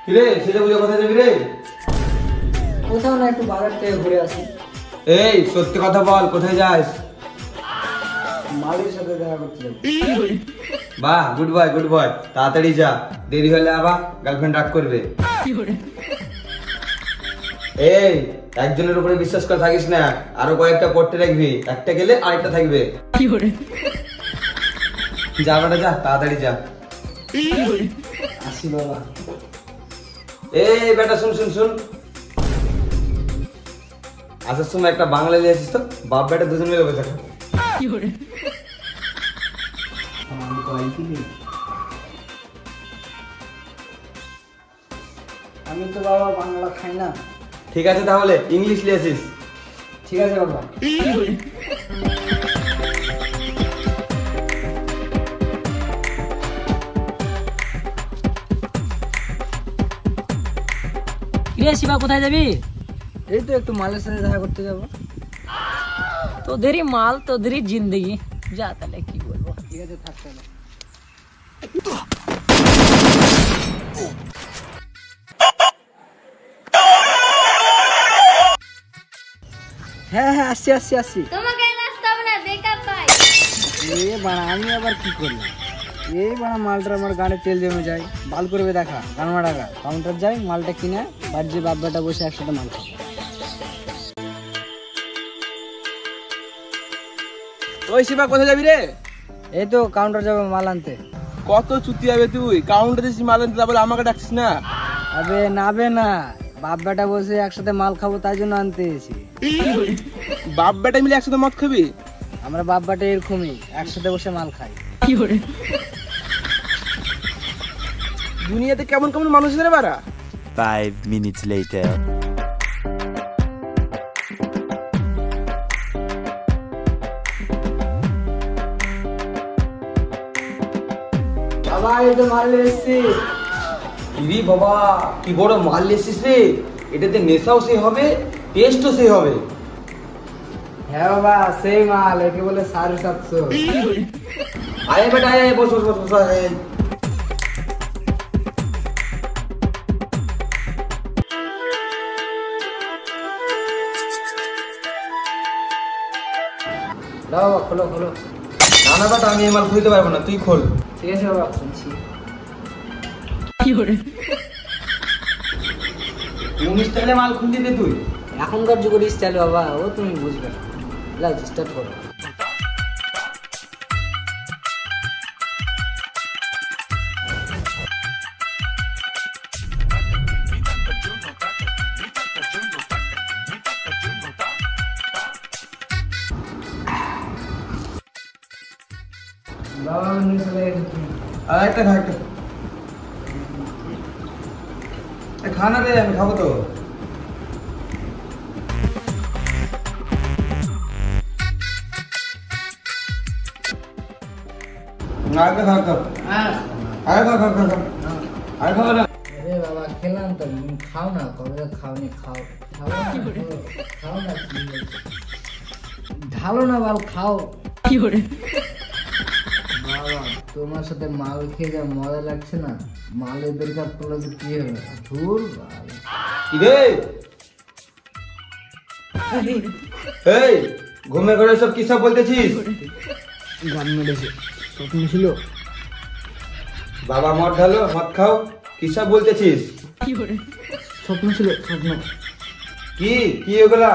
কিরে সেটা বুঝে কোথায় যাবি রে? কোথাও না, একটু বাজার থেকে ঘুরে আসি। এই সত্যি কথা বল, কোথায় যাস? মালির সাথে দেখা করতে যাবো। বাহ, গুড বয় গুড বয়, তাড়াতাড়ি যা, দেরি হলে আবার গার্লফ্রেন্ড রাগ করবে। এই একজনের উপরে বিশ্বাস করে থাকিস না, আরো কয়েকটা করতে রাখবি, একটা গেলে আরেকটা থাকবে। যা বেটা যা, তাড়াতাড়ি যা। আসি বাবা। এই বেটা শুন শুন শুন, আসার সময় একটা বাংলা নিয়ে আসিস তো, বাপ বেটা দুজন মিলে বসে খা। আমি তো বাবা বাংলা খাই না। ঠিক আছে তাহলে ইংলিশ নিয়ে আসিস। ঠিক আছে বাবা। শিবা কোথায় যাবি? এই তো একটু মালের সাথে দেখা করতে যাবো। তোদেরই মাল তোদেরই জিন্দগি, যা তাহলে কি বলবো। ঠিক আছে থাক তাহলে। হ্যাঁ হ্যাঁ আসছি আসছি আসছি। তোমাকে রাস্তা হবে না, বেকার পাই। আমি আবার কি করি? এই বানা মালটা আমার গাড়ি তেল জমে যায়, বাল করবে দেখা গানমা টাকা কাউন্টার যাই, মালটা কিনে বাড়ি যে বাপ বেটা বসে একসাথে মাল খাবো। ওই শিবা কোথায় যাবি রে? এই তো কাউন্টার যাবো মাল আনতে। কত চুতি হবে তুই, কাউন্টারে মাল আনতে যাবো, আমাকে ডাকছিস না? আবে নাবে না, বাপ বেটা বসে একসাথে মাল খাবো তাই জন্য আনতে এসেছি। বাপ বেটা মিলে একসাথে মদ খাবি? আমরা বাপ বেটা এরকমই, একসাথে বসে মাল খাই। দুনিয়াতে কেমন কেমন মানুষ রে বাড়া। 5 minutes later. বাবা এই তো মাল এসেছি। ইরি বাবা, কি বড় মাল নিয়ে এসেছিস রে, এটাতে নেশাও সে হবে, টেস্টও সে হবে। হ্যাঁ বাবা সেই মাল, একে বলে 750। আয় বেটা আয়, বস বস বস বস, আয়। দাও বাবা খোলো খোলো। না না বেটা, আমি এই মাল খুলতে পারবো না, তুই খোল। ঠিক আছে বাবা খুলছি। 19 টাইলে মাল খুলতে দে তুই। এখনকার যুগের স্টাইল বাবা, ও তুমি বুঝবে না। লাও স্টার্ট করো। বাবা নিয়ে চলে গেছো তুমি। আর একটা খা, একটা খানা রে, আমি খাবো তো। আগে খা খা, হ্যাঁ আগে খা খা খা, আগে খাবো না। আরে বাবা খেলাম তো, খাও না, কবে খাওনি, খাও খাও না, খাও না, কি হয়েছে? ঢালো না বাল, খাও। বাবা তোমার সাথে মাল খেয়ে যা মজা লাগছে না, মালের বেরকাপ করলে তো কি হবে? ধুর বাল। কি রে? এই ঘুমে ঘরে সব কি সব বলতেছিস? গান মেরেছে, স্বপ্ন ছিল। বাবা মদ ঢালো, মদ খাও, কি সব বলতেছিস? স্বপ্ন ছিল, স্বপ্ন। কি কি ওগুলা?